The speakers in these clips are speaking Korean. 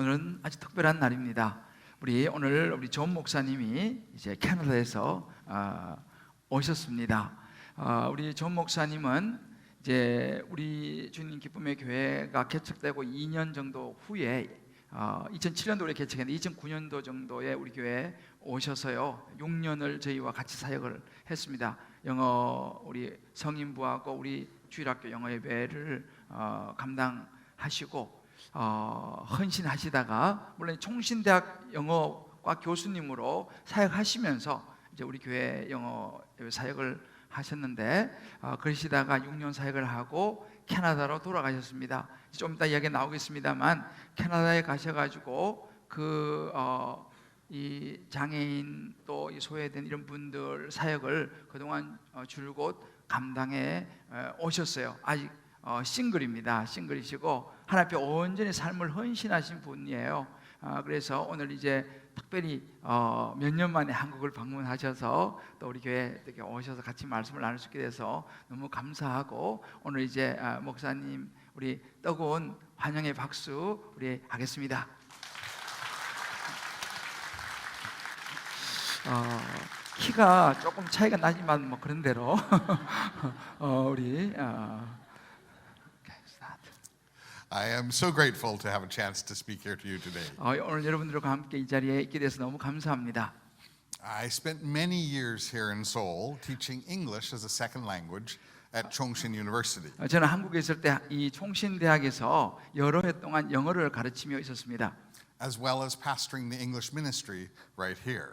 오늘은 아주 특별한 날입니다. 오늘 우리 존 목사님이 이제 캐나다에서 오셨습니다. 우리 존 목사님은 이제 우리 주님 기쁨의 교회가 개척되고 2년 정도 후에 2007년도에 개척했는데 2009년도 정도에 우리 교회에 오셔서요 6년을 저희와 같이 사역을 했습니다. 영어 우리 성인부하고 우리 주일학교 영어 예배를 감당하시고 헌신하시다가 물론 총신대학 영어과 교수님으로 사역하시면서 이제 우리 교회 영어 사역을 하셨는데 그러시다가 6년 사역을 하고 캐나다로 돌아가셨습니다. 좀 이따 이야기 나오겠습니다만 캐나다에 가셔가지고 이 장애인 또 이 소외된 이런 분들 사역을 그동안 줄곧 감당해 오셨어요. 아직 싱글입니다. 싱글이시고 하나님 앞에 온전히 삶을 헌신하신 분이에요. 그래서 오늘 이제 특별히 몇 년 만에 한국을 방문하셔서 또 우리 교회에 이렇게 오셔서 같이 말씀을 나눌 수 있게 돼서 너무 감사하고 오늘 이제 목사님 우리 뜨거운 환영의 박수 우리 하겠습니다. 키가 조금 차이가 나지만 뭐 그런 대로 우리 I am so grateful to have a chance to speak here to you today. 오늘 여러분들과 함께 이 자리에 있게 돼서 너무 감사합니다. I spent many years here in Seoul teaching English as a second language at Chongsin University. 저는 한국에 있을 때 이 총신대학에서 여러 해 동안 영어를 가르치며 있었습니다. As well as pastoring the English ministry right here.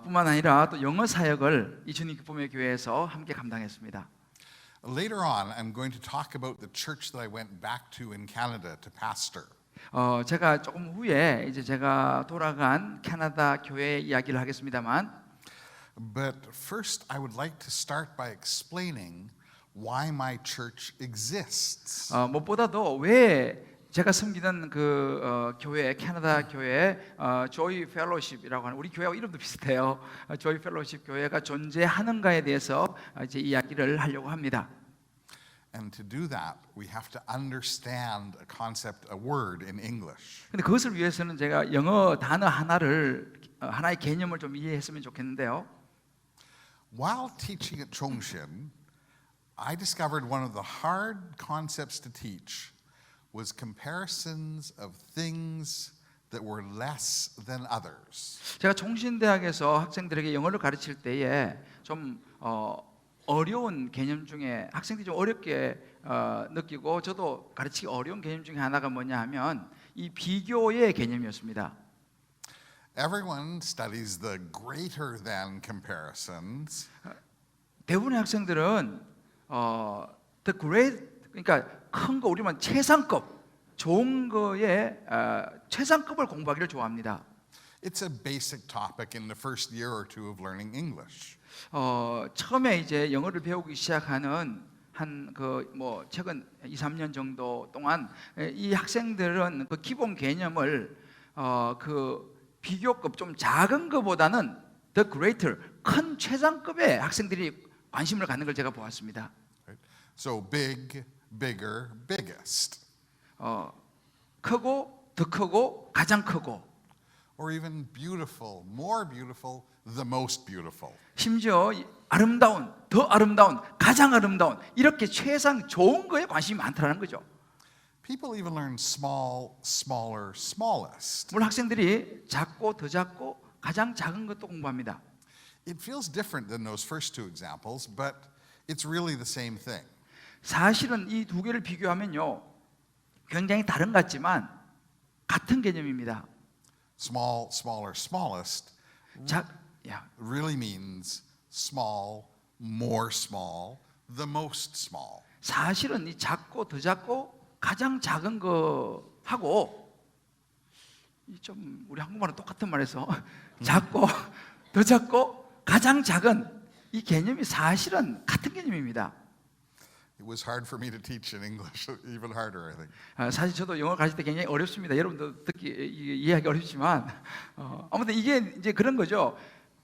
뿐만 아니라 또 영어 사역을 이 주님 기쁨의 교회에서 함께 감당했습니다. Later on, I'm going to talk about the church that I went back to in Canada to pastor. 제가 조금 후에 이제 제가 돌아간 캐나다 교회 이야기를 하겠습니다만, But first, I would like to start by explaining why my church exists. 무엇보다도 왜 제가 섬기는 그 교회 캐나다 교회 조이 펠로십이라고 하는 우리 교회하고 이름도 비슷해요. 조이 펠로십 교회가 존재하는가에 대해서 이제 이야기를 하려고 합니다. And to do that, we have to understand a concept, a word in English. 근데 그것을 위해서는 제가 영어 단어 하나의 개념을 좀 이해했으면 좋겠는데요. While teaching at Chongsin, I discovered one of the hard concepts to teach was comparisons of things that were less than others. 제가 총신대학에서 학생들에게 영어를 가르칠 때에 좀 어려운 개념 중에 학생들이 좀 어렵게 느끼고 저도 가르치기 어려운 개념 중에 하나가 뭐냐 하면 이 비교의 개념이었습니다. Everyone studies the greater than comparisons. 대부분의 학생들은 the great 그러니까 큰 거 우리만 최상급 좋은 거에 최상급을 공부하기를 좋아합니다. It's a basic topic in the first year or two of learning English. 처음에 이제 영어를 배우기 시작하는 한 최근 2, 3년 정도 동안 이 학생들은 그 기본 개념을 그 비교급 좀 작은 거보다는 the greater 큰 최상급의 학생들이 관심을 갖는 걸 제가 보았습니다. So big, bigger, biggest. 크고 더 크고 가장 크고 Or even beautiful, more beautiful, the most beautiful. 심지어 아름다운, 더 아름다운, 가장 아름다운 이렇게 최상 좋은 거에 관심이 많다는 거죠. People even learn small, smaller, smallest. 물론 학생들이 작고 더 작고 가장 작은 것도 공부합니다. It feels different than those first two examples, but it's really the same thing. 사실은 이 두 개를 비교하면요 굉장히 다른 것 같지만 같은 개념입니다. Small, smaller, smallest really means small, more small, the most small. 사실은 이 작고 더 작고 가장 작은 거하고 좀 우리 한국말은 똑같은 말에서 작고 더 작고 가장 작은 이 개념이 사실은 같은 개념입니다. It was hard for me to teach in English, even harder, I think. 사실 저도 영어 가르칠 때 굉장히 어렵습니다. 여러분도 듣기 이해하기 어렵지만 아무튼 이게 이제 그런 거죠.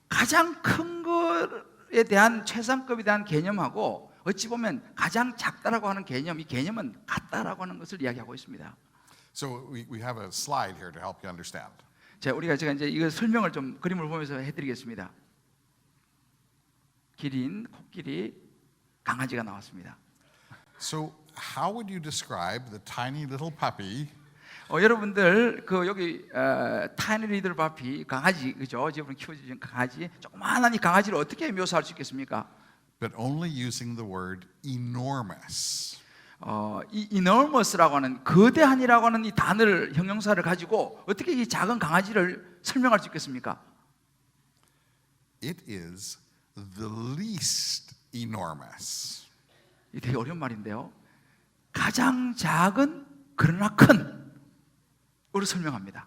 가장 큰 거에 대한 최상급에 대한 개념하고 어찌 보면 가장 작다라고 하는 개념, 이 개념은 같다라고 하는 것을 이야기하고 있습니다. So we have a slide here to help you understand. 자, 우리가 제가 이제 이거 설명을 좀 그림을 보면서 해드리겠습니다. 기린, 코끼리, 강아지가 나왔습니다. So how would you describe the tiny little puppy 여러분들 그 여기 타이니 리들 바피 강아지 그죠? 집으로 키워주신 강아지 조그마한 이 강아지를 어떻게 묘사할 수 있겠습니까? but only using the word enormous? 이 enormous라고 하는 거대한이라고 하는 이 단어를 형용사를 가지고 어떻게 이 작은 강아지를 설명할 수 있겠습니까? It is the least enormous. 이 되게 어려운 말인데요. 가장 작은 그러나 큰으로 설명합니다.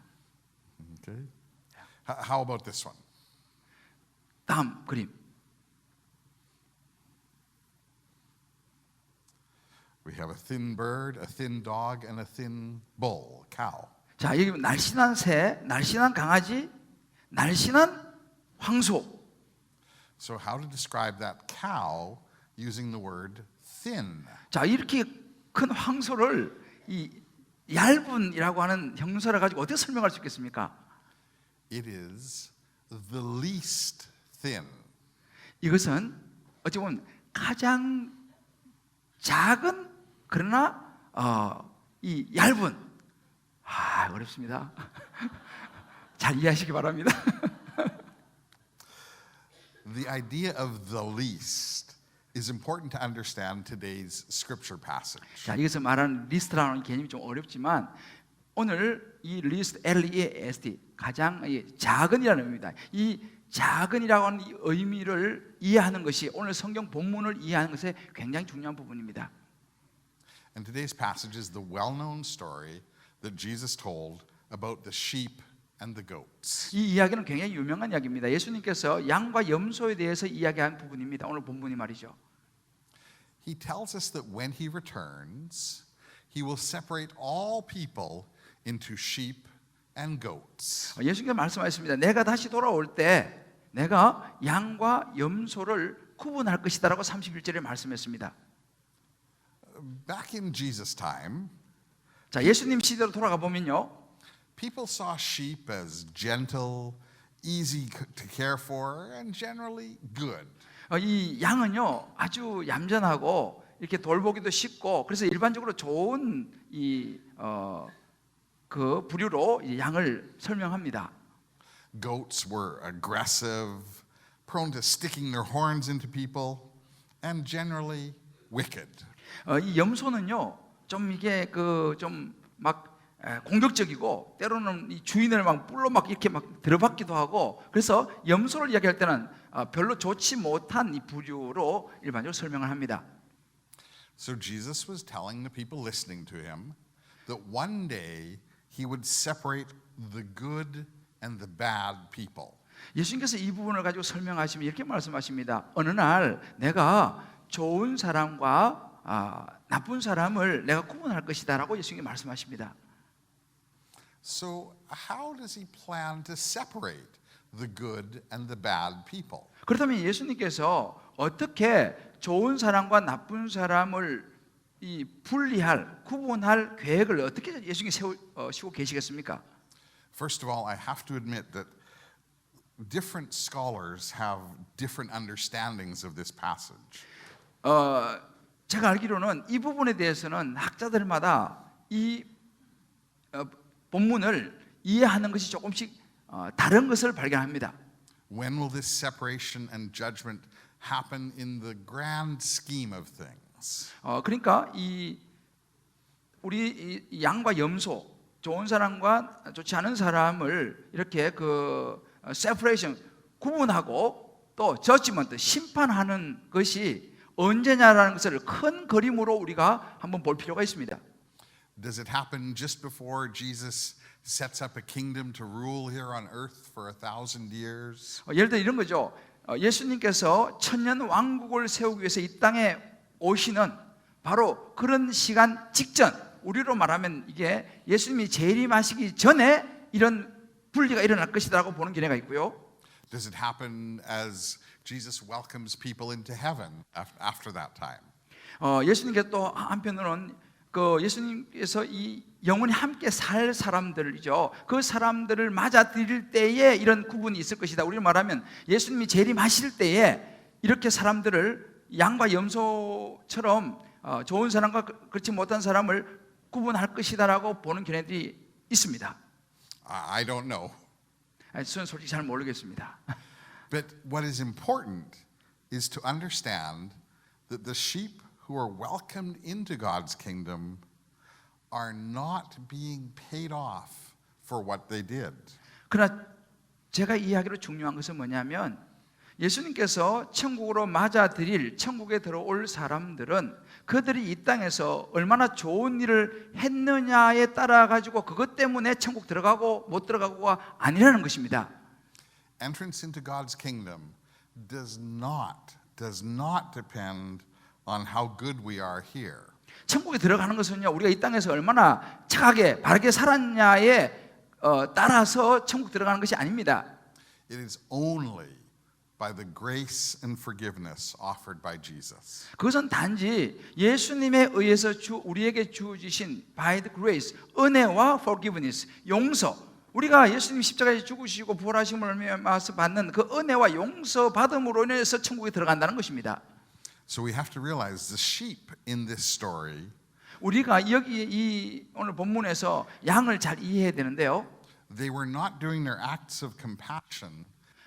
Okay. How about this one? 다음 그림. We have a thin bird, a thin dog, and a thin bull, cow. 자, 여기 날씬한 새, 날씬한 강아지, 날씬한 황소. So how to describe that cow using the word thin? 자, 이렇게 큰 황소를 이 얇은이라고 하는 형용사를 가지고 어떻게 설명할 수 있겠습니까? It is the least thin. 이것은 어찌 보면 가장 작은 그러나 이 얇은 어렵습니다. 잘 이해하시기 바랍니다. The idea of the least is important to understand today's scripture passage. 자, 여기서 말하는 리스트라는 개념이 좀 어렵지만 오늘 이 리스트 LEST 가장 작은이라는 의미입니다. 이 작은이라고 하는 이 의미를 이해하는 것이 오늘 성경 본문을 이해하는 것에 굉장히 중요한 부분입니다. And today's passage is the well-known story that Jesus told about the sheep and the goats. 이 이야기는 굉장히 유명한 이야기입니다. 예수님께서 양과 염소에 대해서 이야기한 부분입니다. 오늘 본문이 말이죠. He tells us that when he returns, he will separate all people into sheep and goats. 예수님께서 말씀하셨습니다. 내가 다시 돌아올 때 내가 양과 염소를 구분할 것이다라고 31절에 말씀했습니다. Back in Jesus' time, 자, 예수님 시대로 돌아가 보면요. people saw sheep as gentle, easy to care for, and generally good. 이 양은요 아주 얌전하고 이렇게 돌보기도 쉽고 그래서 일반적으로 좋은 그 부류로 이 양을 설명합니다. Goats were aggressive, prone to sticking their horns into people, and generally wicked. 이 염소는요 좀 이게 그 좀 막 공격적이고 때로는 이 주인을 막 뿔로 막 이렇게 막 들어받기도 하고 그래서 염소를 이야기할 때는 별로 좋지 못한 이 부류로 일반적으로 설명을 합니다. So Jesus was telling the people listening to him that one day he would separate the good and the bad people. 예수님께서 이 부분을 가지고 설명하시면 이렇게 말씀하십니다. 어느 날 내가 좋은 사람과 나쁜 사람을 내가 구분할 것이다라고 예수님이 말씀하십니다. So how does he plan to separate the good and the bad people? 그렇다면 예수님께서 어떻게 좋은 사람과 나쁜 사람을 이 분리할, 구분할 계획을 어떻게 예수님이 세우시고 계시겠습니까? First of all, I have to admit that different scholars have different understandings of this passage. 제가 알기로는 이 부분에 대해서는 학자들마다 이 본문을 이해하는 것이 조금씩 다른 것을 발견합니다. When will this separation and judgment happen in the grand scheme of things? 그러니까 우리 이 양과 염소, 좋은 사람과 좋지 않은 사람을 이렇게 그 separation 구분하고 또 judgment 심판하는 것이 언제냐라는 것을 큰 그림으로 우리가 한번 볼 필요가 있습니다. Does it happen just before Jesus sets up a kingdom to rule here on earth for 1,000 years? 예를 들어 이런 거죠. 예수님께서 천년 왕국을 세우기 위해서 이 땅에 오시는 바로 그런 시간 직전, 우리로 말하면 이게 예수님이 재림하시기 전에 이런 분리가 일어날 것이라고 보는 견해가 있고요. Does it happen as Jesus welcomes people into heaven after that time? 예수님께서 또 한편으로는 그 예수님께서 이 영원히 함께 살 사람들이죠. 그 사람들을 맞아들일 때에 이런 구분이 있을 것이다. 우리로 말하면 예수님이 재림하실 때에 이렇게 사람들을 양과 염소처럼 좋은 사람과 그렇지 못한 사람을 구분할 것이다라고 보는 견해들이 있습니다. I don't know. 저는 솔직히 잘 모르겠습니다. But what is important is to understand that the sheep who are welcomed into God's kingdom are not being paid off for what they did. 그러나 제가 이야기로 중요한 것은 뭐냐면 예수님께서 천국으로 맞아들일 천국에 들어올 사람들은 그들이 이 땅에서 얼마나 좋은 일을 했느냐에 따라 가지고 그것 때문에 천국 들어가고 못 들어가고가 아니라는 것입니다. Entrance into God's kingdom does not depend on how good we are here. 천국에 들어가는 것은요, 우리가 이 땅에서 얼마나 착하게 바르게 살았냐에 따라서 천국 들어가는 것이 아닙니다. It is only by the grace and forgiveness offered by Jesus. 그것은 단지 예수님에 의해서 우리에게 주어지신 by the grace, 은혜와 forgiveness, 용서, 우리가 예수님 십자가에 죽으시고 부활하심을 통해서 받는 그 은혜와 용서 받음으로 인해서 천국에 들어간다는 것입니다. So we have to realize the sheep in this story, 우리가 여기 이 오늘 본문에서 양을 잘 이해해야 되는데요. they were not doing their acts of compassion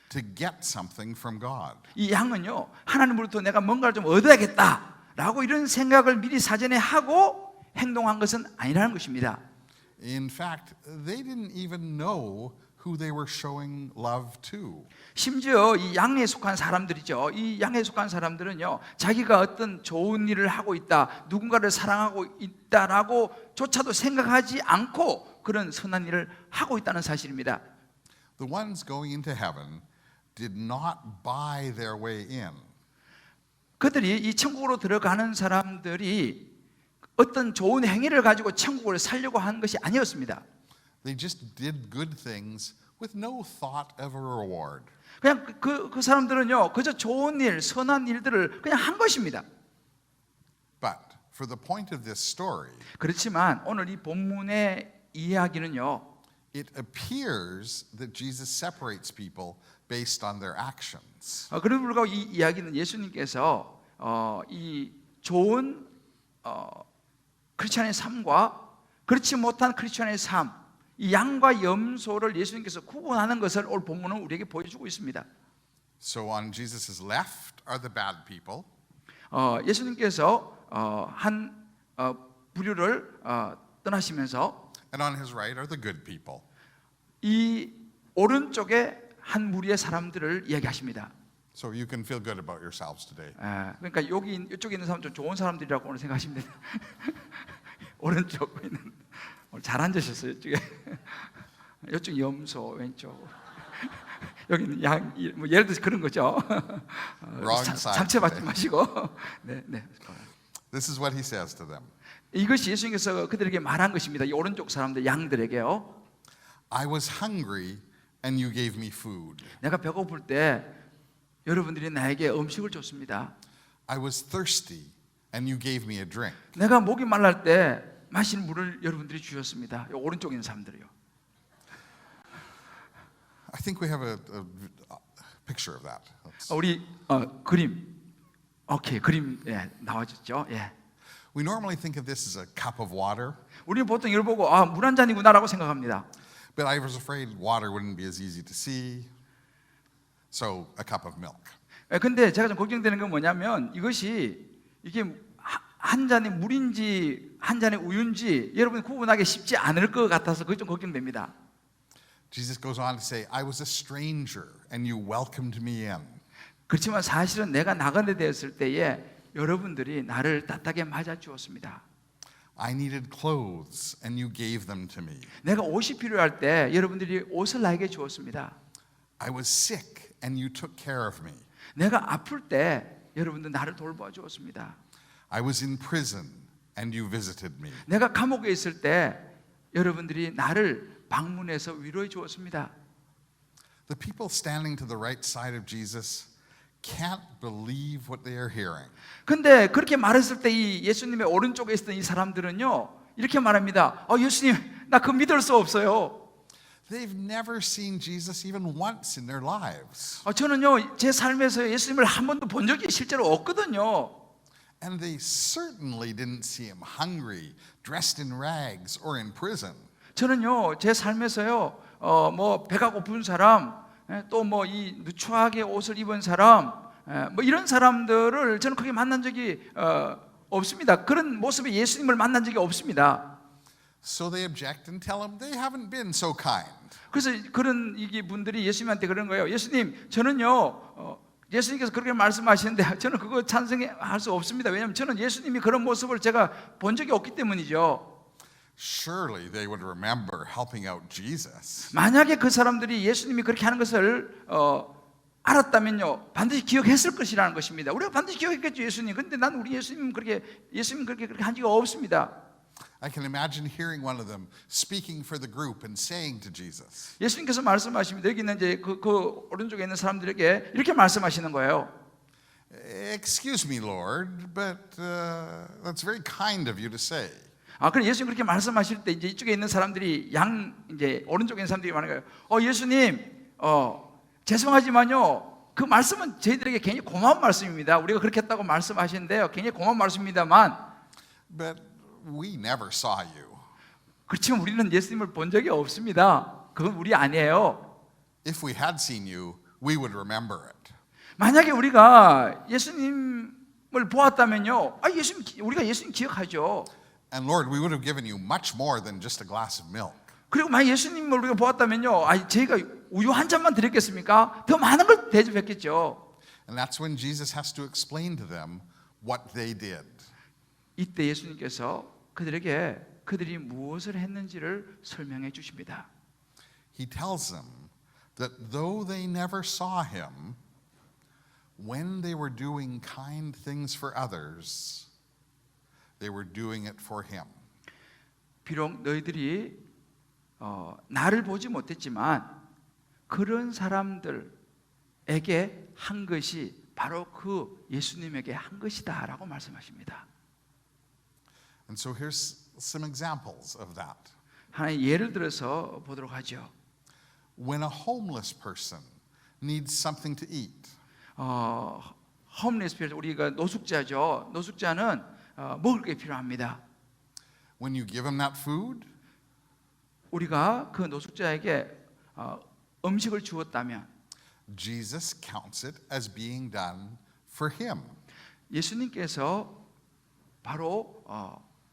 to get something from God. 이 양은요, 하나님으로부터 내가 뭔가를 좀 얻어야겠다라고 이런 생각을 미리 사전에 하고 행동한 것은 아니라는 것입니다. In fact, they didn't even know who they were showing love to. 심지어 이 양에 속한 사람들이죠. 이 양에 속한 사람들은요, 자기가 어떤 좋은 일을 하고 있다, 누군가를 사랑하고 있다라고 조차도 생각하지 않고 그런 선한 일을 하고 있다는 사실입니다. The ones going into heaven did not buy their way in. 그들이 이 천국으로 들어가는 사람들이 어떤 좋은 행위를 가지고 천국을 살려고 한 것이 아니었습니다. They just did good things with no thought of a reward. 그냥 그 사람들은요, 그저 좋은 일, 선한 일들을 그냥 한 것입니다. But for the point of this story, 그렇지만 오늘 이 본문의 이야기는요, it appears that Jesus separates people based on their actions. 그럼에도 불구하고 이 이야기는 예수님께서 이 좋은 크리스천의 삶과 그렇지 못한 크리스천의 삶, 이 양과 염소를 예수님께서 구분하는 것을 오늘 본문은 우리에게 보여주고 있습니다. So on Jesus' left are the bad people, 예수님께서 한 부류를 떠나시면서 and on his right are the good people. 이 오른쪽에 한 무리의 사람들을 이야기하십니다. So you can feel good about yourselves today. 그러니까 이쪽에 있는 사람 좀 좋은 사람들이라고 오늘 생각하시면 됩니다. 오른쪽에 있는 오늘 잘 앉으셨어요. 이쪽에 이쪽 염소 왼쪽 여기는 양, 뭐 예를 들어서 그런 거죠. 상처받지 마시고. 네. This is what he says to them. 이것이 예수님께서 그들에게 말한 것입니다. 이 오른쪽 사람들 양들에게요. I was hungry and you gave me food. 내가 배고플 때 여러분들이 나에게 음식을 줬습니다. I was thirsty and you gave me a drink. 내가 목이 말랄 때 마실 물을 여러분들이 주셨습니다. 이 오른쪽에 있는 사람들이요. I think we have a picture of that. 우리 그림, 오케이 그림 나와줬죠. 예. We normally think of this as a cup of water, 우리는 보통 이걸 보고 물 한 잔이구나라고 생각합니다. but I was afraid water wouldn't be as easy to see, so a cup of milk. 근데 제가 좀 걱정되는 건 뭐냐면 이게 한 잔의 물인지 한 잔의 우유인지 여러분이 구분하기 쉽지 않을 것 같아서 그게 좀 걱정됩니다. Jesus goes on to say, I was a stranger and you welcomed me in. 그렇지만 사실은 내가 나그네 되었을 때에 여러분들이 나를 따뜻하게 맞아 주었습니다. I needed clothes and you gave them to me. 내가 옷이 필요할 때 여러분들이 옷을 나에게 주었습니다. I was sick and you took care of me. 내가 아플 때 여러분들 나를 돌봐 주었습니다. I was in prison and you visited me. 내가 감옥에 있을 때 여러분들이 나를 방문해서 위로해 주었습니다. The people standing to the right side of Jesus can't believe what they are hearing. 근데 그렇게 말했을 때 이 예수님의 오른쪽에 있었던 이 사람들은요 이렇게 말합니다. 예수님 나 그거 믿을 수 없어요. They've never seen Jesus even once in their lives. 저는요 제 삶에서 예수님을 한 번도 본 적이 실제로 없거든요. And they certainly didn't see him hungry, dressed in rags, or in prison. 저는요 제 삶에서요 뭐 배가 고픈 사람 또 뭐 이 누추하게 옷을 입은 사람 뭐 이런 사람들을 저는 크게 만난 적이 없습니다. 그런 모습의 예수님을 만난 적이 없습니다. So they object and tell him they haven't been so kind. 그래서 그런 이게 분들이 예수님한테 그런 거예요. 예수님 저는요 예수님께서 그렇게 말씀하시는데 저는 그거 찬성할 수 없습니다. 왜냐하면 저는 예수님이 그런 모습을 제가 본 적이 없기 때문이죠. Surely they would remember helping out Jesus. 만약에 그 사람들이 예수님이 그렇게 하는 것을 알았다면요 반드시 기억했을 것이라는 것입니다. 우리가 반드시 기억했겠죠 예수님. 근데 난 우리 예수님 그렇게 한 적이 없습니다. I can imagine hearing one of them speaking for the group and saying to Jesus, 예수님께서 말씀하십니다. 여기 있는 이제 그 오른쪽에 있는 사람들에게 이렇게 말씀하시는 거예요. "Excuse me, Lord, but that's very kind of you to say." 그럼 예수님 그렇게 말씀하실 때 이제 이쪽에 있는 사람들이 이제 오른쪽에 있는 사람들이 말하는 거예요. 예수님, 죄송하지만요, 그 말씀은 저희들에게 굉장히 고마운 말씀입니다. 우리가 그렇게 했다고 말씀하시는데요, 굉장히 고마운 말씀입니다만, But we never saw you. 그렇지만 우리는 예수님을 본 적이 없습니다. 그건 우리 아니에요. If we had seen you, we would remember it. 만약에 우리가 예수님을 보았다면요, 우리가 예수님 기억하죠. And Lord, we would have given you much more than just a glass of milk. 그리고 만약 예수님을 우리가 보았다면요, 저희가 우유 한 잔만 드렸겠습니까? 더 많은 걸 대접했겠죠. And that's when Jesus has to explain to them what they did. 이때 예수님께서 그들이 무엇을 했는지를 설명해 주십니다. He tells them that though they never saw him, when they were doing kind things for others, they were doing it for him. 비록 너희들이 나를 보지 못했지만 그런 사람들에게 한 것이 바로 그 예수님에게 한 것이다라고 말씀하십니다. And so here's some examples of that. 하나의 예를 들어서 보도록 하죠. When a homeless person needs something to eat, 홈리스 피어 우리가 노숙자죠. 노숙자는 먹을 게 필요합니다. when you give him that food, 우리가 그 노숙자에게 음식을 주었다면 Jesus counts it as being done for him. 예수님께서 바로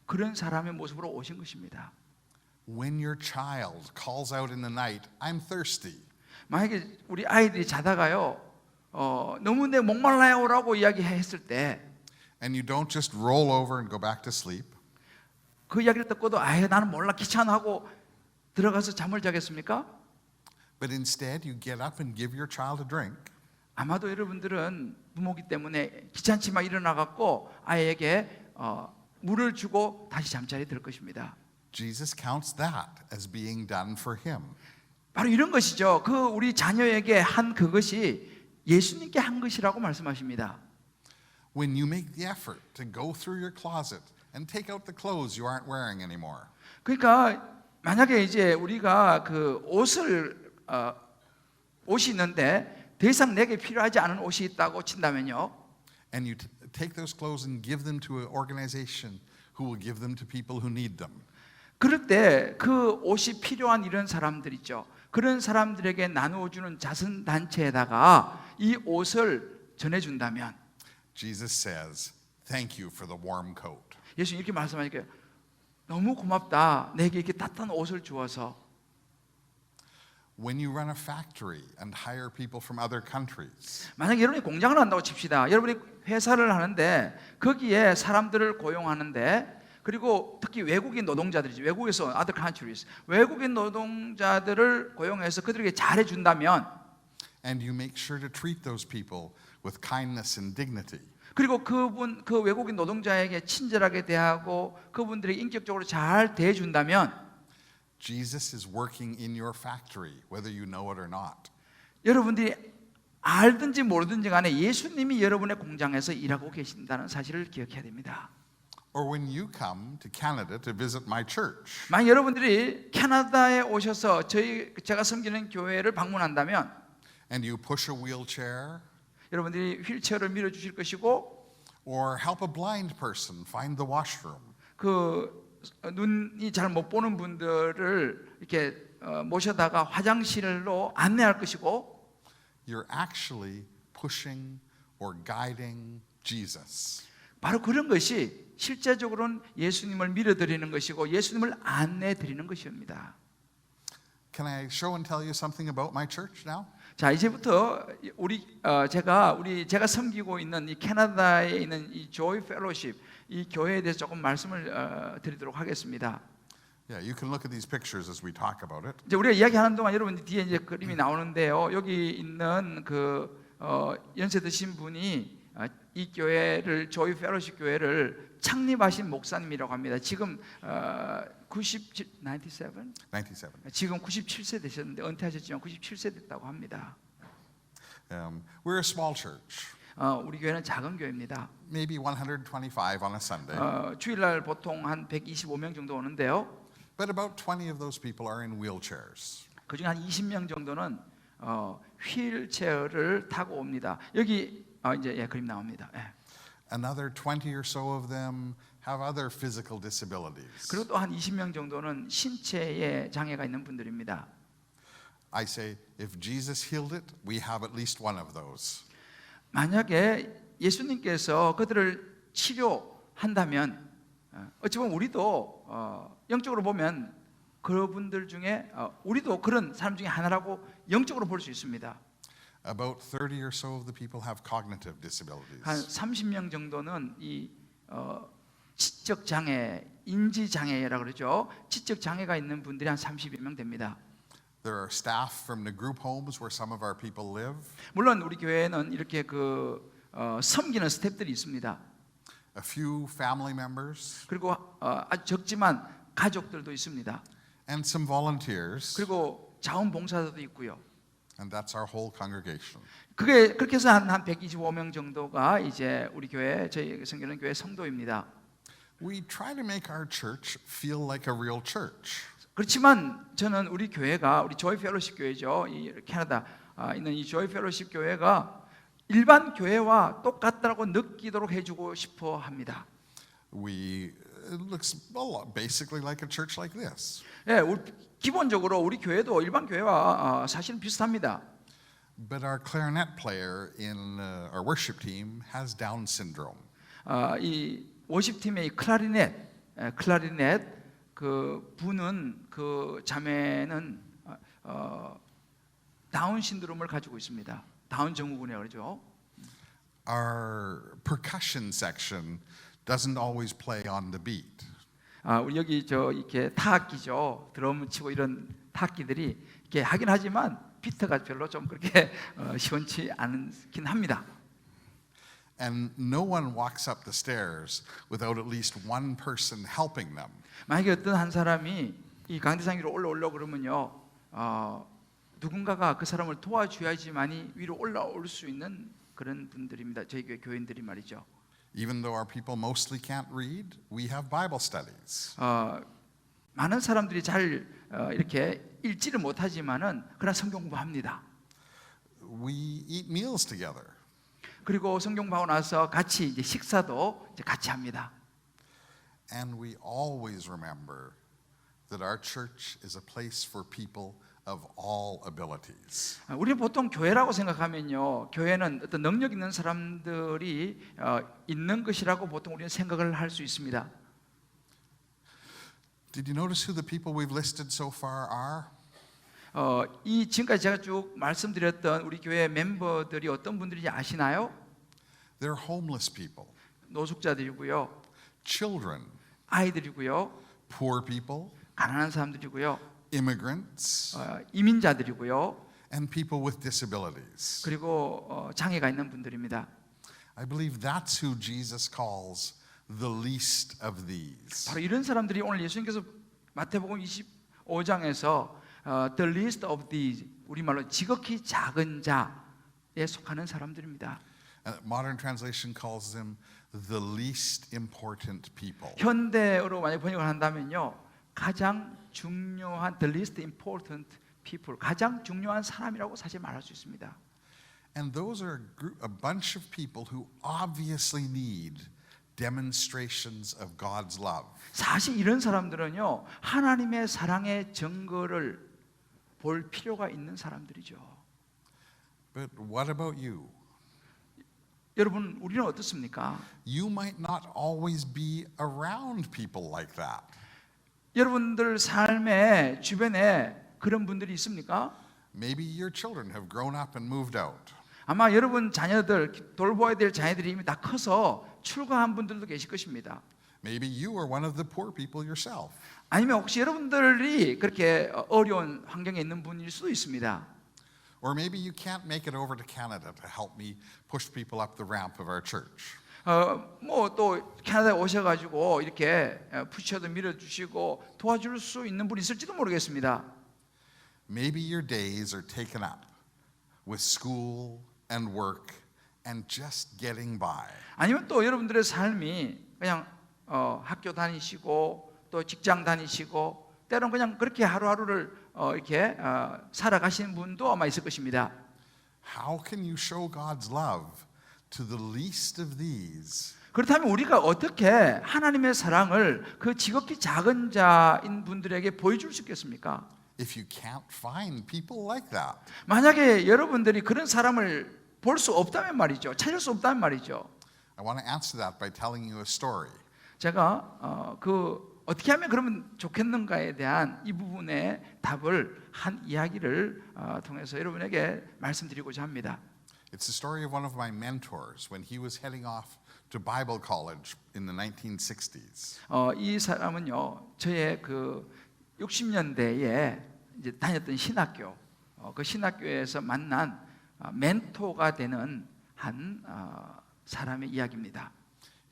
그런 사람의 모습으로 오신 것입니다. When your child calls out in the night, I'm thirsty, 만약에 우리 아이들이 자다가요 너무 내 목말라요라고 이야기했을 때 and you don't just roll over and go back to sleep, 그 이야기를 듣고도 나는 몰라 귀찮아하고 들어가서 잠을 자겠습니까? but instead you get up and give your child a drink, 아마도 여러분들은 부모기 때문에 귀찮지만 일어나갖고 아이에게 물을 주고 다시 잠자리에 들 것입니다. Jesus counts that as being done for him. 바로 이런 것이죠. 그 우리 자녀에게 한 그것이 예수님께 한 것이라고 말씀하십니다. When you make the effort to go through your closet and take out the clothes you aren't wearing anymore, 그러니까 만약에 이제 우리가 그 옷이 있는데 더 이상 내게 필요하지 않은 옷이 있다고 친다면요. and you take those clothes and give them to an organization who will give them to people who need them. 그럴 때 그 옷이 필요한 이런 사람들 있죠. 그런 사람들에게 나누어주는 자선 단체에다가 이 옷을 전해준다면 Jesus says, "Thank you for the warm coat." 예수님 이렇게 말씀하니까 너무 고맙다. 내게 이렇게 따뜻한 옷을 주어서. When you run a factory and hire people from other countries, 만약에 여러분이 공장을 한다고 칩시다. 여러분이 회사를 하는데 거기에 사람들을 고용하는데 그리고 특히 외국인 노동자들이죠. 외국에서 other countries 외국인 노동자들을 고용해서 그들에게 잘해준다면 and you make sure to treat those people with kindness and dignity, 그리고 그 외국인 노동자에게 친절하게 대하고 그분들에게 인격적으로 잘 대해준다면 Jesus is working in your factory, whether you know it or not. 여러분들이 알든지 모르든지 간에 예수님이 여러분의 공장에서 일하고 계신다는 사실을 기억해야 됩니다. Or when you come to Canada to visit my church, 만약 여러분들이 캐나다에 오셔서 제가 섬기는 교회를 방문한다면 and you push a wheelchair 여러분들이 휠체어를 밀어주실 것이고 or help a blind person find the washroom, 그 눈이 잘 못 보는 분들을 이렇게 모셔다가 화장실로 안내할 것이고 you're actually pushing or guiding Jesus. 바로 그런 것이 실제적으로는 예수님을 밀어드리는 것이고 예수님을 안내드리는 것입니다. Can I show and tell you something about my church now? 자, 이제부터 제가 섬기고 있는 이 캐나다에 있는 이 조이 펠로십 이 교회에 대해서 조금 말씀을 드리도록 하겠습니다. Yeah, you can look at these pictures as we talk about it. 이제 우리가 이야기하는 동안 여러분들 뒤에 이제 그림이 나오는데요. 여기 있는 연세 드신 분이 이 교회를 조이 펠로십 교회를 창립하신 목사님이라고 합니다. 지금 97 지금 97세 되셨는데 은퇴하셨지만 97세 됐다고 합니다. We're a small church, 우리 교회는 작은 교회입니다. maybe 125 on a Sunday, 주일날 보통 한 125명 정도 오는데요. but about 20 of those people are in wheelchairs. 그중에 한 20명 정도는 휠체어를 타고 옵니다. 여기 이제 그림 나옵니다. 예. Another 20 or so of them have other physical disabilities. 그리고 또 한 20명 정도는 신체에 장애가 있는 분들입니다. I say, if Jesus healed it, we have at least one of those. 만약에 예수님께서 그들을 치료한다면 어찌 보면 우리도 영적으로 보면 그분들 중에 우리도 그런 사람 중에 하나라고 영적으로 볼 수 있습니다. About 30 or so of the people have cognitive disabilities. 한 30명 정도는 이 지적 장애, 인지 장애라 그러죠. 지적 장애가 있는 분들이 한 30여 명 됩니다. There are staff from the group homes where some of our people live. 물론 우리 교회에는 이렇게 섬기는 스태프들이 있습니다. A few family members 그리고 아주 적지만 가족들도 있습니다. and some volunteers, 그리고 자원봉사자도 있고요. and that's our whole congregation. 그렇게 해서 한 125명 정도가 이제 우리 교회 저희 섬기는 교회 성도입니다. We try to make our church feel like a real church. 그렇지만 저는 우리 교회가 우리 조이 펠로십 교회죠. 이 캐나다 있는 이 조이 펠로십 교회가 일반 교회와 똑같다고 느끼도록 해주고 싶어 합니다. It looks a lot, basically like a church like this. 예, 기본적으로 우리 교회도 일반 교회와 사실은 비슷합니다. But our clarinet player in our worship team has Down syndrome. 이 워십 팀의 이 클라리넷 그 분은 그 자매는 다운 신드롬을 가지고 있습니다. 다운 증후군이라고 그러죠. Our percussion section doesn't always play on the beat. 우리 여기 이렇게 타악기죠. 드럼 치고 이런 타악기들이 이렇게 하긴 하지만 비트가 별로 좀 그렇게 시원치 않긴 합니다. And no one walks up the stairs without at least one person helping them. 만약에 어떤 한 사람이 이 강대상 위로 올라오려고 그러면요, 누군가가 그 사람을 도와줘야지만이 위로 올라올 수 있는 그런 분들입니다. 저희 교회 교인들이 말이죠. Even though our people mostly can't read, we have Bible studies. 많은 사람들이 잘 이렇게 읽지를 못하지만은 그러나 성경 공부합니다. We eat meals together. 그리고 성경 공부하고 나서 같이 이제 식사도 이제 같이 합니다. And we always remember that our church is a place for people of all abilities. 우리는 보통 교회라고 생각하면요, 교회는 어떤 능력 있는 사람들이 있는 것이라고 보통 우리는 생각을 할 수 있습니다. Did you notice who the people we've listed so far are? 이 지금까지 제가 쭉 말씀드렸던 우리 교회 멤버들이 어떤 분들인지 아시나요? They're homeless people, 노숙자들이고요, children, 아이들이고요, poor people, 가난한 사람들이고요, immigrants, 이민자들이고요, and people with disabilities. 그리고 장애가 있는 분들입니다. I believe that's who Jesus calls the least of these. 바로 이런 사람들이 오늘 예수님께서 마태복음 25장에서 the least of these, 우리말로 지극히 작은 자, 속하는 사람들입니다. And modern translation calls them the least important people. 현대어로 만약 번역을 한다면요, 가장 중요한 the least important people, 가장 중요한 사람이라고 사실 말할 수 있습니다. And those are a bunch of people who obviously need demonstrations of God's love. 사실 이런 사람들은요, 하나님의 사랑의 증거를 볼 필요가 있는 사람들이죠. But what about you? 여러분, 우리는 어떻습니까? You might not always be around people like that. 여러분들 삶의 주변에 그런 분들이 있습니까? Maybe your children have grown up and moved out. 아마 여러분 자녀들, 돌보아야 될 자녀들이 이미 다 커서 출가한 분들도 계실 것입니다. Maybe you are one of the poor people yourself. 아니면 혹시 여러분들이 그렇게 어려운 환경에 있는 분일 수도 있습니다. Or maybe you can't make it over to Canada to help me push people up the ramp of our church. 뭐 또 캐나다에 오셔가지고 이렇게 푸셔도 밀어주시고 도와줄 수 있는 분이 있을지도 모르겠습니다. Maybe your days are taken up with school and work and just getting by. 아니면 또 여러분들의 삶이 그냥 학교 다니시고 또 직장 다니시고 때로는 그냥 그렇게 하루하루를 이렇게 살아가시는 분도 아마 있을 것입니다. How can you show God's love to the least of these? 그렇다면 우리가 어떻게 하나님의 사랑을 그 지극히 작은 자인 분들에게 보여줄 수 있겠습니까? If you can't find people like that. 만약에 여러분들이 그런 사람을 볼 수 없다면 말이죠. 찾을 수 없다면 말이죠. I want to answer that by telling you a story. 제가 어떻게 하면 그러면 좋겠는가에 대한 이 부분의 답을 한 이야기를 통해서 여러분에게 말씀드리고자 합니다. It's the story of one of my mentors when he was heading off to Bible college in the 1960s. 이 사람은요, 저의 그 60년대에 이제 다녔던 신학교, 그 신학교에서 만난 멘토가 되는 한 사람의 이야기입니다.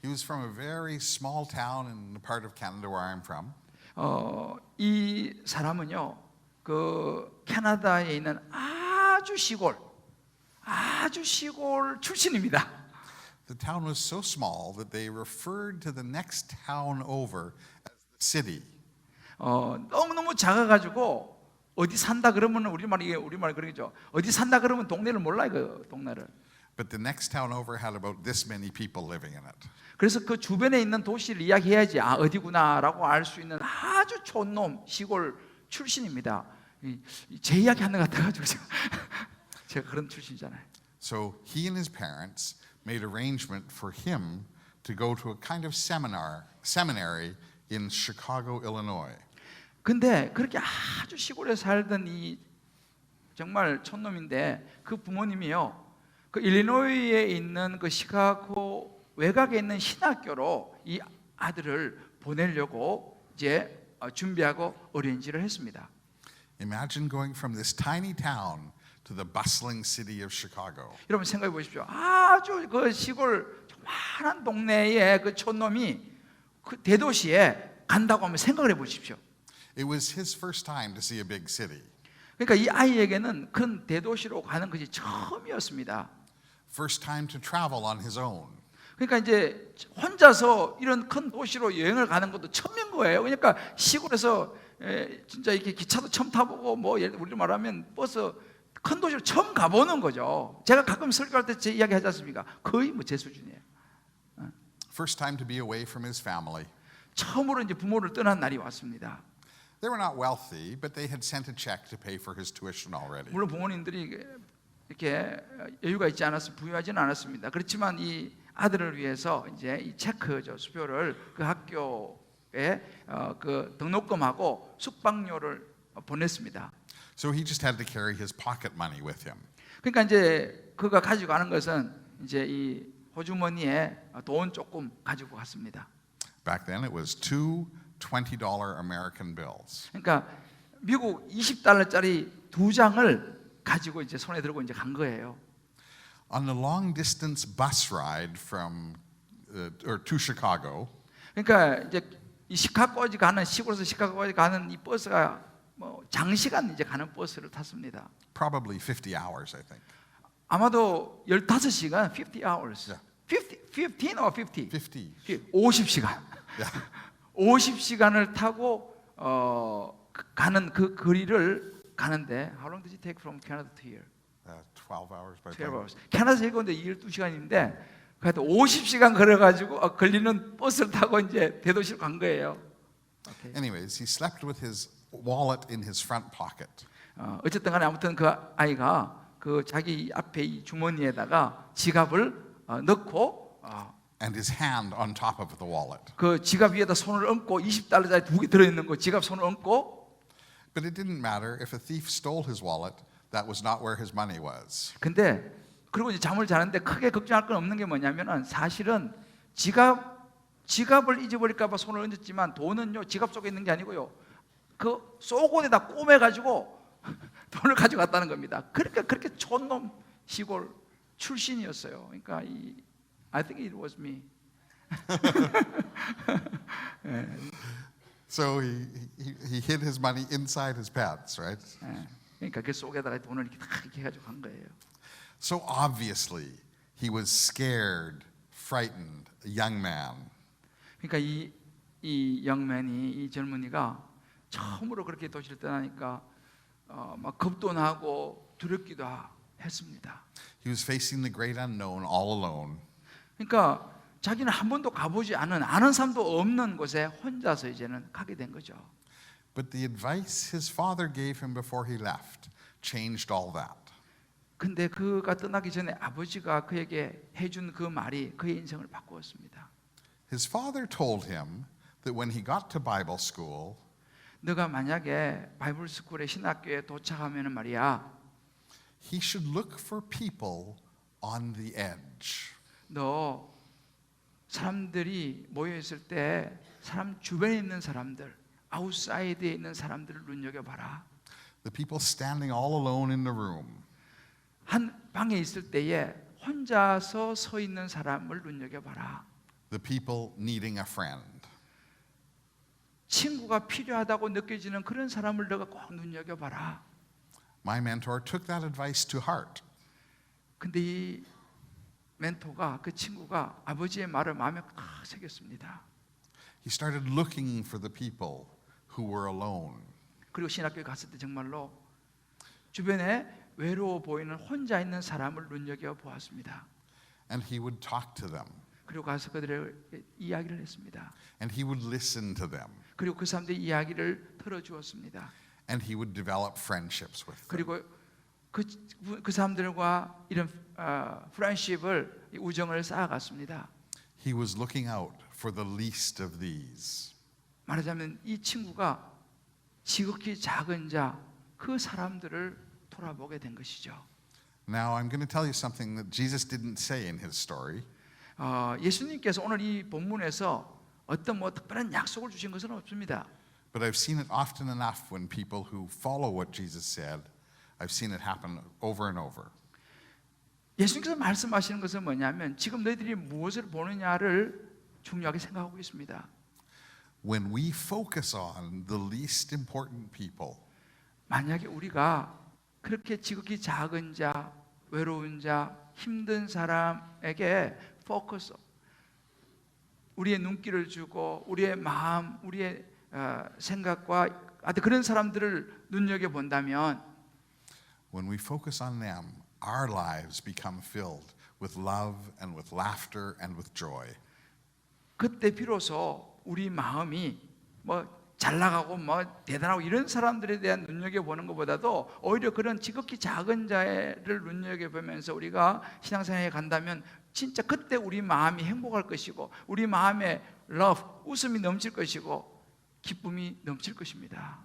He was from a very small town in the part of Canada where I'm from. 이 사람은요, 그 캐나다에 있는 아주 시골 출신입니다. The town was so small that they referred to the next town over as the city. 너무너무 작아가지고 어디 산다 그러면 우리말 그러죠. 어디 산다 그러면 동네를 몰라요, 그 동네를. But the next town over had about this many people living in it. 그래서 그 주변에 있는 도시를 이야기해야지 어디구나라고 알 수 있는 아주 촌놈 시골 출신입니다. 제 이야기 하는 것 같아가지고 제가 그런 출신이잖아요. So he and his parents made arrangement for him to go to a kind of seminary in Chicago, Illinois. 근데 그렇게 아주 시골에 살던 이 정말 촌놈인데 그 부모님이요, 그 일리노이에 있는 그 시카고 외곽에 있는 신학교로 이 아들을 보내려고 이제 준비하고 어레인지를 했습니다. Imagine going from this tiny town to the bustling city of Chicago. 여러분 생각해 보십시오. 아주 그 시골 조그마한 동네에 그 촌놈이 그 대도시에 간다고 하면 생각을 해 보십시오. It was his first time to see a big city. 그러니까 이 아이에게는 큰 대도시로 가는 것이 처음이었습니다. First time to travel on his own. 그러니까 이제 혼자서 이런 큰 도시로 여행을 가는 것도 처음인 거예요. 그러니까 시골에서 진짜 이렇게 기차도 처음 타보고 뭐 우리로 말하면 버스 큰 도시로 처음 가보는 거죠. 제가 가끔 설교할 때 제 이야기 하지 않습니까? 거의 뭐 제 수준이에요. First time to be away from his family. 처음으로 이제 부모를 떠난 날이 왔습니다. They were not wealthy, but they had sent a check to pay for his tuition already. 물론 부모님들이 이렇게 여유가 있지 않아서 부유하지는 않았습니다. 그렇지만 이 아들을 위해서 이제 이 체크죠, 수표를 그 학교에 그 등록금하고 숙박료를 보냈습니다. So he just had to carry his pocket money with him. 그러니까 이제 그가 가지고 가는 것은 이제 이 호주머니에 돈 조금 가지고 갔습니다. Back then it was two $20 American bills. 그러니까 미국 20달러짜리 두 장을 가지고 이제 손에 들고 이제 간 거예요. On the long distance bus ride from or to Chicago, 그러니까 이제 이 시카고까지 가는 시골에서 시카고까지 가는 이 버스가 뭐 장시간 이제 가는 버스를 탔습니다. probably 50 hours, I think. 아마도 15시간, 50 hours. Yeah. 15 or 50? 50. 50시간. Yeah. 50시간을 타고 가는 그 거리를 가는데 How long does it take from Canada to here? 12 hours by 12 plane. hours. 캐나다 제거인데 12시간인데 그래도 50시간 걸어가지고 걸리는 버스를 타고 이제 대도시로 간 거예요. Okay. Anyways, he slept with his wallet in his front pocket. 어쨌든 간에 아무튼 그 아이가 그 자기 앞에 이 주머니에다가 지갑을 넣고 And his hand on top of the wallet. 그 지갑 위에다 손을 얹고 20달러짜리 2개 들어있는 거 지갑 손을 얹고 But it didn't matter if a thief stole his wallet, that was not where his money was. 근데 그리고 이제 잠을 자는데 크게 걱정할 건 없는 게 뭐냐면은 사실은 지갑을 잊어버릴까 봐 손을 얹었지만 돈은요 지갑 속에 있는 게 아니고요 그 속옷에다 꼬매가지고 돈을 가져갔다는 겁니다. 그러니까 그렇게 촌놈 시골 출신이었어요. 그러니까 I think it was me. So he hid his money inside his pants, right? 그러니까 그 속에다가 돈을 이렇게 다 이렇게 가지고 간 거예요. So obviously he was scared, frightened, a young man. 그러니까 이 영맨이 이 젊은이가 처음으로 그렇게 도시를 떠나니까 막 겁도 나고 두렵기도 했습니다. He was facing the great unknown all alone. 그러니까 자기는 한 번도 가보지 않은 아는 사람도 없는 곳에 혼자서 이제는 가게 된 거죠. But the advice his father gave him before he left changed all that. 근데 그가 떠나기 전에 아버지가 그에게 해준 그 말이 그의 인생을 바꾸었습니다. His father told him that when he got to Bible school, 너가 만약에 바이블 스쿨에 신학교에 도착하면은 말이야, he should look for people on the edge. 너 사람들이 모여 있을 때 사람 주변에 있는 사람들, 아웃사이드에 있는 사람들을 눈여겨 봐라. The people standing all alone in the room. 한 방에 있을 때에 혼자서 서 있는 사람을 눈여겨 봐라. The people needing a friend. 친구가 필요하다고 느껴지는 그런 사람을 너가 꼭 눈여겨 봐라. My mentor took that advice to heart. 근데 이 멘토가 그 친구가 아버지의 말을 마음에 딱 새겼습니다. He started looking for the people who were alone. 그리고 신학교에 갔을 때 정말로 주변에 외로워 보이는 혼자 있는 사람을 눈여겨 보았습니다. And he would talk to them. 그리고 가서 그들에게 이야기를 했습니다. And he would listen to them. 그리고 그 사람들의 이야기를 들어주었습니다. And he would develop friendships with them. 그리고 그 사람들과 이런 프렌십을 우정을 쌓아갔습니다. He was looking out for the least of these. 말하자면 이 친구가 지극히 작은 자 그 사람들을 돌아보게 된 것이죠. Now I'm going to tell you something that Jesus didn't say in his story. 예수님께서 오늘 이 본문에서 어떤 뭐 특별한 약속을 주신 것은 없습니다. But I've seen it often enough when people who follow what Jesus said, I've seen it happen over and over. 예수님께서 말씀하시는 것은 뭐냐면 지금 너희들이 무엇을 보느냐를 중요하게 생각하고 있습니다. When we focus on the least important people, 만약에 우리가 그렇게 지극히 작은 자, 외로운 자, 힘든 사람에게 포커스, 우리의 눈길을 주고 우리의 마음, 우리의 생각과 그런 사람들을 눈여겨 본다면, when we focus on them, our lives become filled with love and with laughter and with joy. 그때 비로소 우리 마음이 뭐 잘 나가고 뭐 대단하고 이런 사람들에 대한 눈여겨 보는 것보다도 오히려 그런 지극히 작은 자를 눈여겨 보면서 우리가 신앙생활에 간다면 진짜 그때 우리 마음이 행복할 것이고 우리 마음에 love, 웃음이 넘칠 것이고 기쁨이 넘칠 것입니다.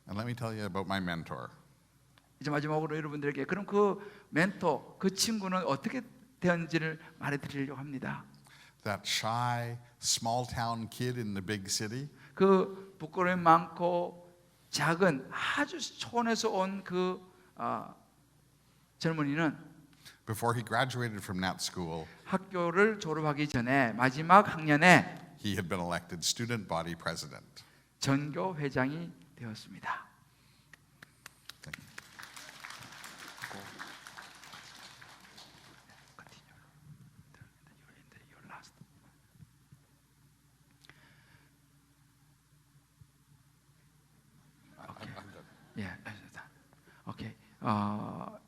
And let me tell you about my mentor. 이제 마지막으로 여러분들에게 그럼 그 멘토, 그 친구는 어떻게 되었는지를 말해드리려고 합니다. That shy, small town kid in the big city, 그 부끄러움이 많고 작은 아주 촌에서 온 그 젊은이는 before he graduated from that school, 학교를 졸업하기 전에 마지막 학년에 he had been elected student body president. 전교 회장이 되었습니다. Thank you.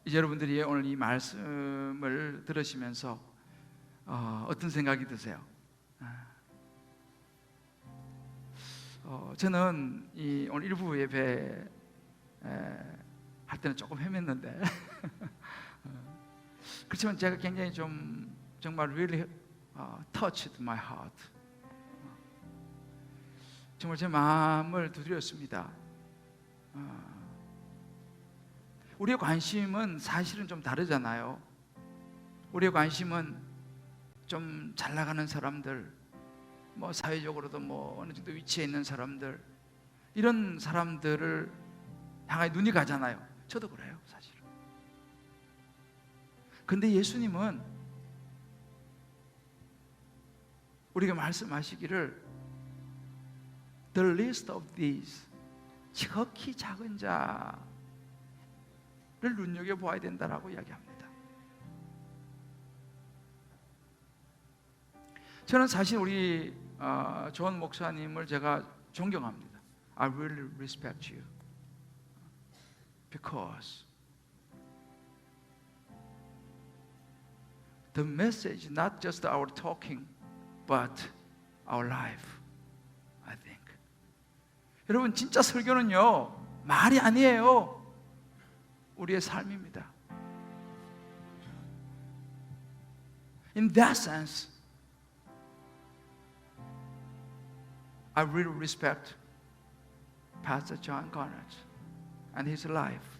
이제 여러분들이 오늘 이 말씀을 들으시면서 어떤 생각이 드세요? 저는 이 오늘 일부 예배 할 때는 조금 헤맸는데 그렇지만 제가 굉장히 좀 정말 really touched my heart. 정말 제 마음을 두드렸습니다. 우리의 관심은 사실은 좀 다르잖아요. 우리의 관심은 좀 잘 나가는 사람들, 뭐 사회적으로도 뭐 어느 정도 위치에 있는 사람들, 이런 사람들을 향해 눈이 가잖아요. 저도 그래요, 사실은. 근데 예수님은 우리가 말씀하시기를 The least of these, 지극히 작은 자를 눈여겨보아야 된다라고 이야기합니다. 저는 사실 우리 존 목사님을 제가 존경합니다. I really respect you because the message is not just our talking but our life, I think. 여러분, 진짜 설교는요 말이 아니에요. 우리의 삶입니다. In that sense, I really respect Pastor John Garnett and his life.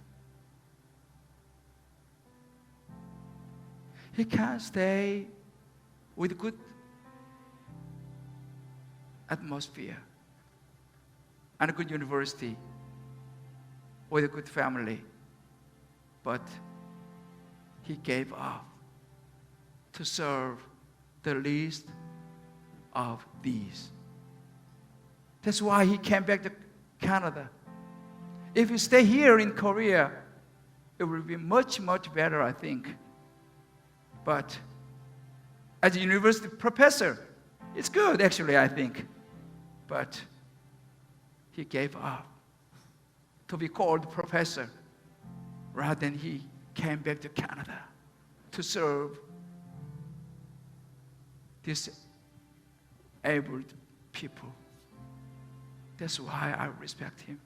He can stay with good atmosphere and a good university with a good family, but he gave up to serve the least of these. That's why he came back to Canada. If he stay here in Korea, it will be much, much better, I think. But as a university professor, it's good, actually, I think. But he gave up to be called professor rather than he came back to Canada to serve disabled people. That's why I respect him.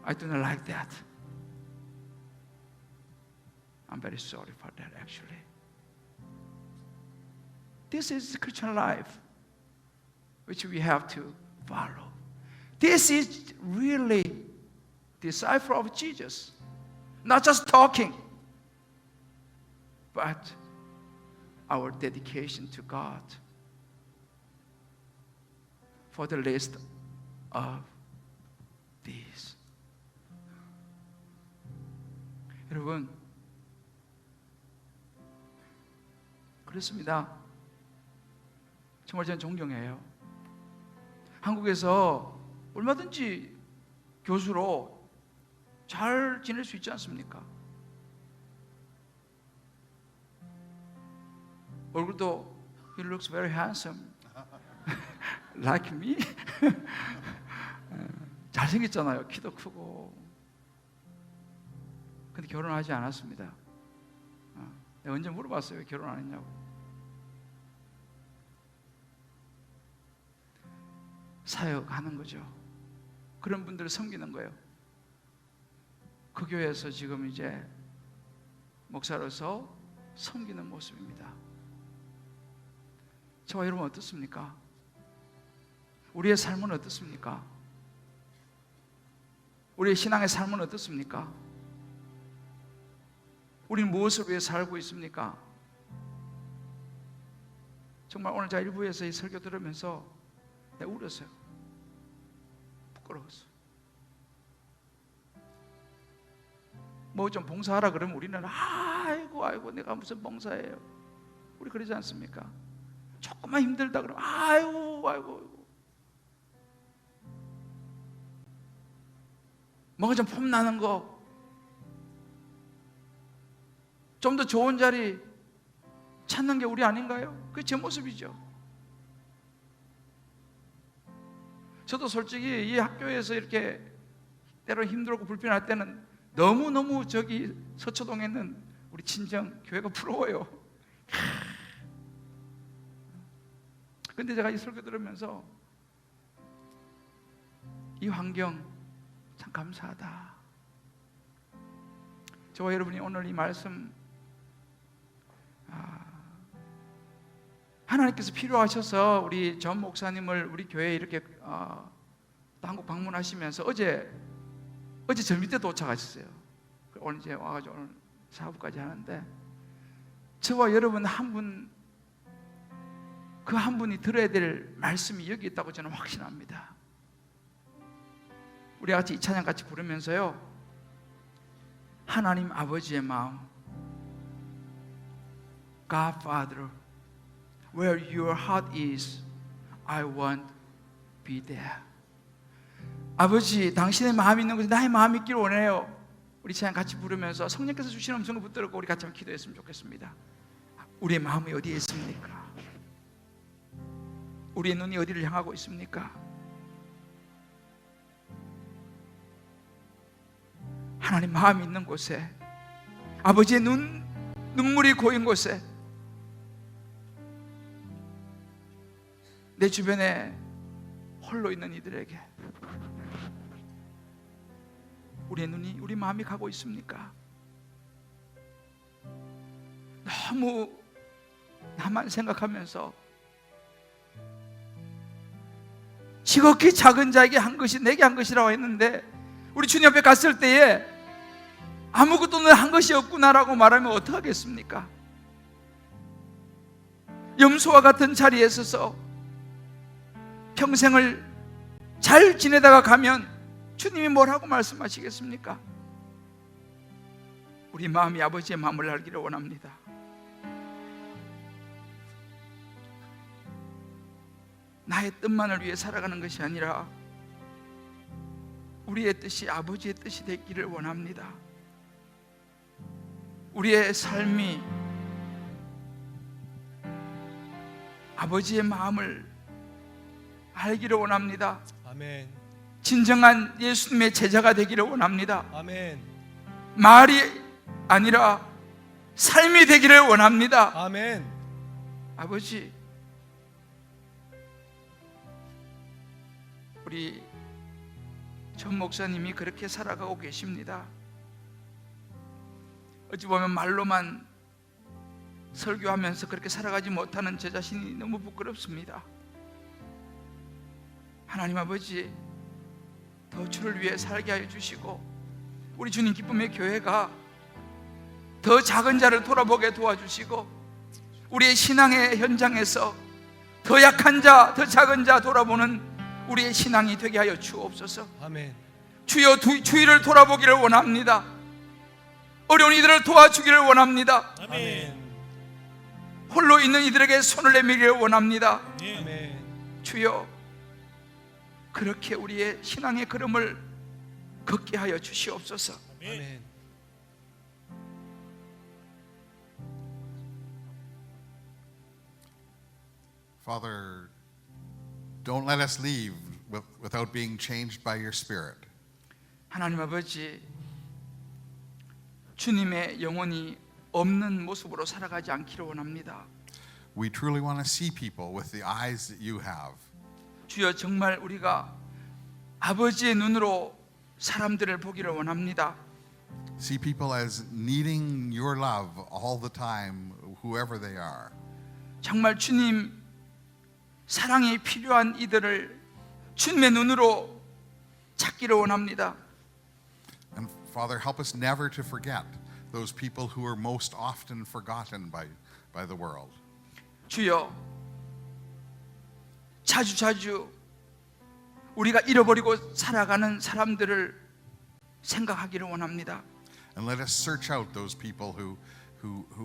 I do not like that. I'm very sorry for that, actually. This is Christian life, which we have to follow. This is really disciple of Jesus. Not just talking, but our dedication to God for the least of these. 여러분, 그렇습니다. 정말 저는 존경해요. 한국에서 얼마든지 교수로 잘 지낼 수 있지 않습니까? 얼굴도 he looks very handsome. Like me? 잘생겼잖아요. 키도 크고. 근데 결혼하지 않았습니다. 내가 언제 물어봤어요. 왜 결혼 안 했냐고. 사역하는 거죠. 그런 분들을 섬기는 거예요. 그 교회에서 지금 이제 목사로서 섬기는 모습입니다. 저와 여러분 어떻습니까? 우리의 삶은 어떻습니까? 우리의 신앙의 삶은 어떻습니까? 우리는 무엇을 위해 살고 있습니까? 정말 오늘 제가 일부에서 이 설교 들으면서 내가 울었어요. 부끄러웠어. 뭐 좀 봉사하라 그러면 우리는 아이고 내가 무슨 봉사해요. 우리 그러지 않습니까? 조금만 힘들다 그러면 아이고 뭔가 좀 폼나는 거, 좀 더 좋은 자리 찾는 게 우리 아닌가요? 그게 제 모습이죠. 저도 솔직히 이 학교에서 이렇게 때로 힘들고 불편할 때는 너무너무 저기 서초동에 있는 우리 친정 교회가 부러워요. 근데 제가 이 설교 들으면서 이 환경 참 감사하다. 저와 여러분이 오늘 이 말씀 하나님께서 필요하셔서 우리 전 목사님을 우리 교회에 이렇게 또 한국 방문하시면서 어제 저 밑에 도착하셨어요. 오늘 이제 와가지고 오늘 사부까지 하는데 저와 여러분 한 분, 그 한 분이 들어야 될 말씀이 여기 있다고 저는 확신합니다. 우리 같이 이 찬양 같이 부르면서요, 하나님 아버지의 마음, God Father, where your heart is, I want to be there. 아버지, 당신의 마음이 있는 곳에 나의 마음이 있기를 원해요. 우리 찬양 같이 부르면서 성령께서 주시는 음성을 붙들고 우리 같이 한번 기도했으면 좋겠습니다. 우리의 마음이 어디에 있습니까? 우리의 눈이 어디를 향하고 있습니까? 하나님 마음이 있는 곳에, 아버지의 눈물이 고인 곳에, 내 주변에 홀로 있는 이들에게 우리의 눈이, 우리 마음이 가고 있습니까? 너무 나만 생각하면서 지극히 작은 자에게 한 것이 내게 한 것이라고 했는데, 우리 주님 앞에 갔을 때에 아무것도 한 것이 없구나라고 말하면 어떡하겠습니까? 염소와 같은 자리에 서서 평생을 잘 지내다가 가면 주님이 뭐라고 말씀하시겠습니까? 우리 마음이 아버지의 마음을 알기를 원합니다. 나의 뜻만을 위해 살아가는 것이 아니라 우리의 뜻이 아버지의 뜻이 되기를 원합니다. 우리의 삶이 아버지의 마음을 알기를 원합니다. 아멘. 진정한 예수님의 제자가 되기를 원합니다. 아멘. 말이 아니라 삶이 되기를 원합니다. 아멘. 아버지, 우리 전 목사님이 그렇게 살아가고 계십니다. 어찌 보면 말로만 설교하면서 그렇게 살아가지 못하는 제 자신이 너무 부끄럽습니다. 하나님 아버지, 더 주를 위해 살게 하여 주시고 우리 주님 기쁨의 교회가 더 작은 자를 돌아보게 도와주시고 우리의 신앙의 현장에서 더 약한 자, 더 작은 자 돌아보는 우리의 신앙이 되게 하여 주옵소서. 아멘. 주여, 주위를 돌아보기를 원합니다. 어려운 이들을 도와주기를 원합니다. 아멘. 홀로 있는 이들에게 손을 내밀기를 원합니다. 아멘. 주여, 그렇게 우리의 신앙의 걸음을 걷게 하여 주시옵소서. 아멘. Father, don't let us leave without being changed by your Spirit. 하나님 아버지, 주님의 영혼이 없는 모습으로 살아가지 않기를 원합니다. We truly want to see people with the eyes that you have. 주여, 정말 우리가 아버지의 눈으로 사람들을 보기를 원합니다. See people as needing your love all the time, whoever they are. 정말 주님 사랑이 필요한 이들을 주님의 눈으로 찾기를 원합니다. And Father, help us never to forget those people who are most often forgotten by the world. 주여, 자주 우리가 잃어버리고 살아가는 사람들을 생각하기를 원합니다. And let us search out those people who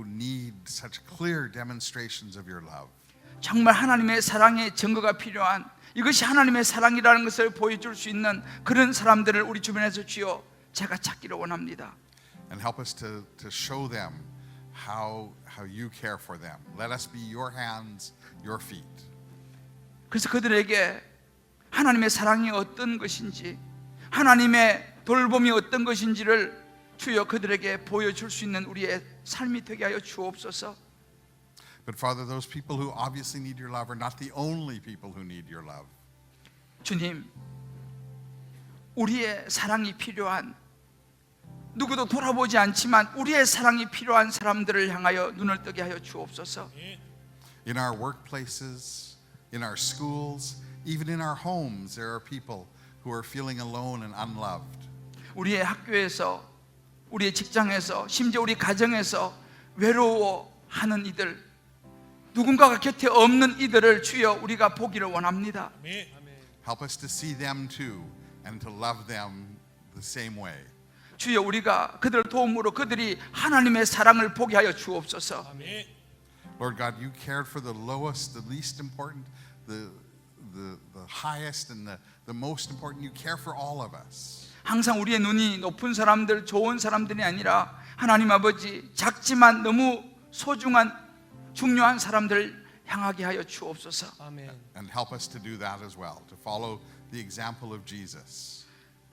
need such clear demonstrations of your love. 정말 하나님의 사랑의 증거가 필요한, 이것이 하나님의 사랑이라는 것을 보여줄 수 있는 그런 사람들을 우리 주변에서 주여 제가 찾기를 원합니다. And help us to show them how you care for them. Let us be your hands, your feet. 그래서 그들에게 하나님의 사랑이 어떤 것인지, 하나님의 돌봄이 어떤 것인지를 주여 그들에게 보여줄 수 있는 우리의 삶이 되게 하여 주옵소서. But Father, those people who obviously need your love are not the only people who need your love. 주님, 우리의 사랑이 필요한, 누구도 돌아보지 않지만 우리의 사랑이 필요한 사람들을 향하여 눈을 뜨게 하여 주옵소서. In our workplaces, in our schools, even in our homes, there are people who are feeling alone and unloved. 우리의 학교에서, 우리의 직장에서, 심지어 우리 가정에서 외로워하는 이들, 누군가가 곁에 없는 이들을 주여 우리가 보기를 원합니다. Help us to see them too and to love them the same way. 주여 우리가 그들을 도움으로 그들이 하나님의 사랑을 보게 하여 주옵소서. Lord God, you cared for the lowest, the least important, the highest and the most important. You care for all of us. 항상 우리의 눈이 높은 사람들, 좋은 사람들이 아니라 하나님 아버지 작지만 너무 소중한 중요한 사람들을 향하게 하여 주옵소서. And help us to do that as well, to follow the example of Jesus.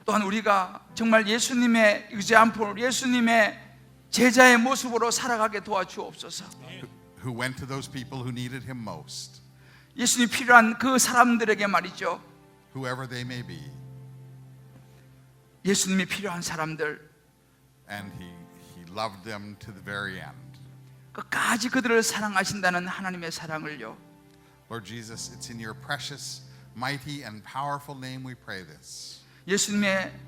또한 우리가 정말 예수님의 example, 예수님의 제자의 모습으로 살아가게 도와주옵소서. Who went to those people who needed him most, 예수님 필요한 그 사람들에게 말이죠. whoever they may be, 예수님이 필요한 사람들, and he loved them to the very end. 끝까지 그들을 사랑하신다는 하나님의 사랑을요. Lord Jesus, it's in your precious, mighty and powerful name we pray this. 예수님의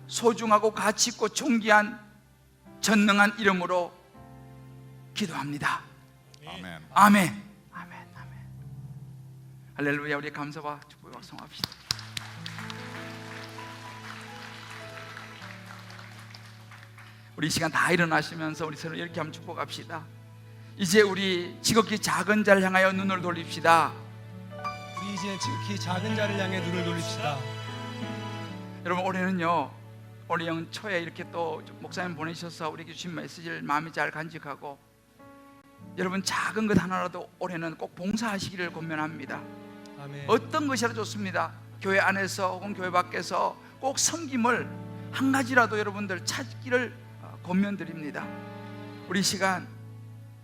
소중하고 가치 있고 존귀한 전능한 이름으로 기도합니다. Amen. 아멘. 아멘. 아멘. 할렐루야. 우리 감사와 축복을 확성합시다. 우리 이 시간 다 일어나시면서 우리 서로 이렇게 한번 축복합시다. 이제 우리 지극히 작은 자를 향하여 눈을 돌립시다. 우리 이제 지극히 작은 자를 향해 눈을 돌립시다. 여러분, 올해는요, 올해 연초에 이렇게 또 목사님 보내셔서 우리에게 주신 메시지를 마음이 잘 간직하고, 여러분 작은 것 하나라도 올해는 꼭 봉사하시기를 권면합니다. 아멘. 어떤 것이라도 좋습니다. 교회 안에서 혹은 교회 밖에서 꼭 섬김을 한 가지라도 여러분들 찾기를 권면드립니다. 우리 시간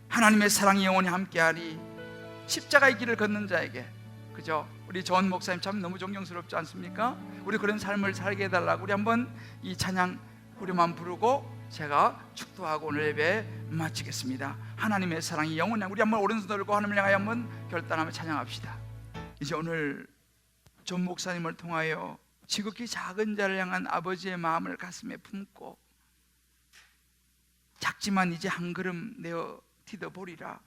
하나님의 사랑이 영원히 함께하리, 십자가의 길을 걷는 자에게, 그죠? 우리 전 목사님 참 너무 존경스럽지 않습니까? 우리 그런 삶을 살게 해달라고 우리 한번 이 찬양 후렴만 부르고 제가 축도하고 오늘 예배 마치겠습니다. 하나님의 사랑이 영원히, 우리 한번 오른손 들고 하나님을 향하여 한번 결단하며 찬양합시다. 이제 오늘 전 목사님을 통하여 지극히 작은 자를 향한 아버지의 마음을 가슴에 품고, 작지만 이제 한 걸음 내어 디뎌보리라.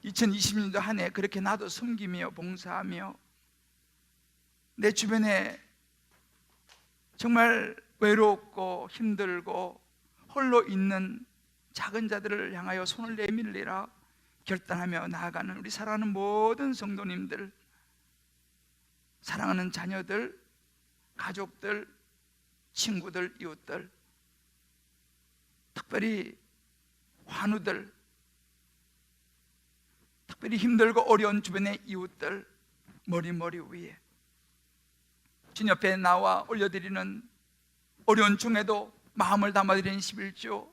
2020년도 한 해 그렇게 나도 섬기며 봉사하며 내 주변에 정말 외롭고 힘들고 홀로 있는 작은 자들을 향하여 손을 내밀리라 결단하며 나아가는 우리 사랑하는 모든 성도님들, 사랑하는 자녀들, 가족들, 친구들, 이웃들, 특별히 환우들, 특별히 힘들고 어려운 주변의 이웃들, 머리 위에 주님 옆에 나와 올려드리는 어려운 중에도 마음을 담아드리는 11조,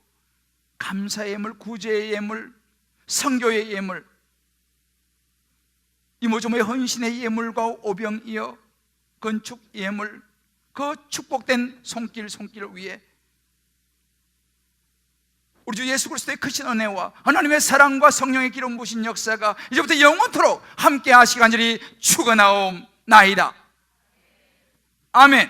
감사의 예물, 구제의 예물, 성교의 예물, 이모저모의 헌신의 예물과 오병이어 건축 예물, 그 축복된 손길 위에 우리 주 예수 그리스도의 크신 은혜와 하나님의 사랑과 성령의 기름 부으신 역사가 이제부터 영원토록 함께 하시간절히 축원하옵나이다. 아멘.